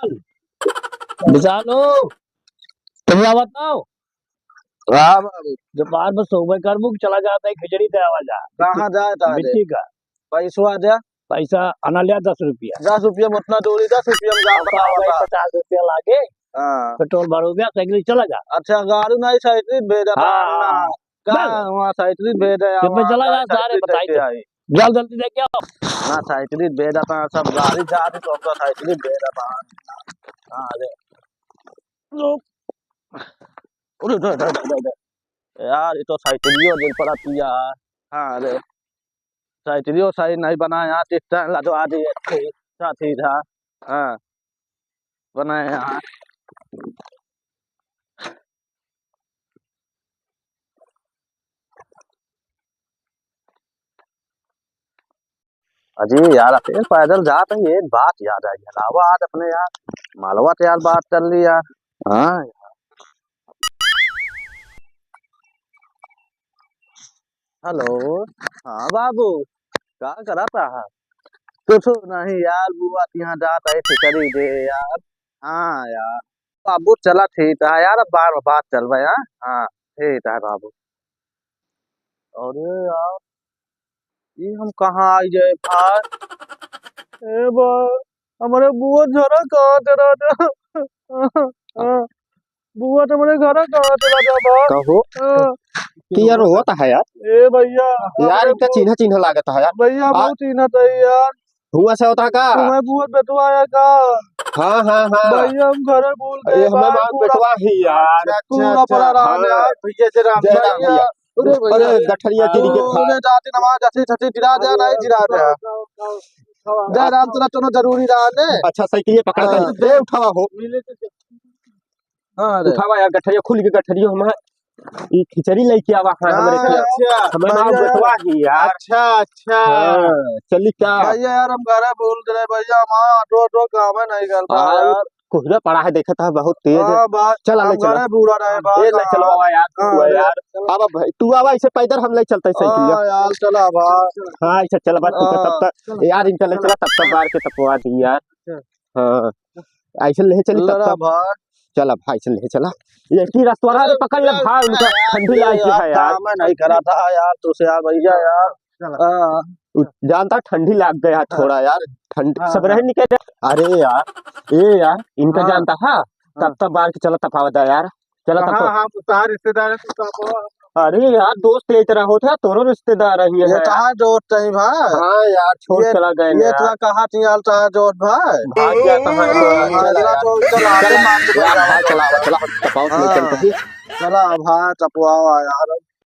विशाल हो तुम क्या बताओ। हाँ बाबू दोपहर में सुबह कर बुक चला जाता है खिचड़ी दे आवा जा। कहाँ जाए था मिट्टी का पैसा दे पैसा आना लिया 10 रुपया। 10 रुपया में उतना दूरी 10 रुपया में जा भाई 50 रुपया लागे हाँ पेट्रोल भरो गया साइकिल चला जा। अच्छा गाड़ी नहीं साइकिल भेज हाँ कहाँ वहाँ साइकिल भेज मैं चला जा सारे बताई जल्द जल्दी दे क्या हाँ साइकिल भेज सब गाड़ी जा रही तो हमको साइकिल भेज हाँ अरे यार ये तो साइकिलियो दिन पर आती यार। हाँ अरे साइकिलियो सही नहीं बना यहाँ टिकट लदवा दिए साथी था। हाँ बनाए यहाँ अजी यार फिर पैदल जाते हैं एक बात याद आई अलावा आज अपने यार मालवा से यार बात कर ली यार। हाँ हेलो हाँ बाबू क्या करा था कुछ नहीं यार बुआ यहाँ जाता है खिचड़ी दे यार। हाँ यार बाबू चला ठीक है यार अब बार बात चल रहा है। हाँ ठीक है बाबू। अरे यार ये हम कहाँ आई जाए भाई ए बा हमारे बुआ झरा कहाँ तेरा बुआ तुम्हारे घर कहाँ तेरा जा बा कहो कि यार होता है यार ए भैया यार इनका चिन्ह चिन्ह लागत है यार भैया बहुत चिन्ह था यार हुआ से होता का तुम्हें बुआ बेटवा आया का। हाँ हाँ हाँ भैया हम घर भूल गए हमें माँ बेटवा ही यार पूरा पड़ा रहा यार भैया से राम भैया अरे गठरिया गिर के पूरे जाति नमाज जैसे छठी गिरा दे नहीं गिरा दे जय राम तेरा तो जरूरी रहा ने। अच्छा साइकिल पकड़ कर दे उठावा हो हां उठावा यार गठरिया खुल के गठरिया हम ये खिचड़ी लेके आवा है हमरे के हमें माँ बेटवा ही यार। अच्छा अच्छा चली क्या भैया यार हम घर भूल गए भैया मां ऑटो काम है नहीं कर पा यार कोहरा पड़ा है देखा था बहुत तेज चल ले चल पूरा रहे बात ये ले चलवा यार तू यार अब भाई तू आवा इसे पैदल हम ले चलते साइकिल यार चला बा हां अच्छा चल बात तब तक यार इनका ले चला तब तक बाहर के तपवा दी यार। हां ऐसे ले चली तब तक चला भाई चल ले चला ये की रास्ता रे पकड़ ले भाई उनका ठंडी लागी है यार मैं नहीं करा था यार तुझसे यार भैया यार जानता ठंडी लग गया थोड़ा यार ठंड सब रह निकल। अरे यार ये यार इनका जानता है तब तक बाहर के चला तफावत यार चला तब हां हां रिश्तेदार अरे यार दोस्त ये तरह होता तोरो रिश्तेदार है ये कहां दोस्त है भाई। हां यार छोड़ चला गए ये तेरा कहां चियाल था दोस्त भाई भाग गया चला तो चला चला चला तपाओ निकल के चला भाई तपवा यार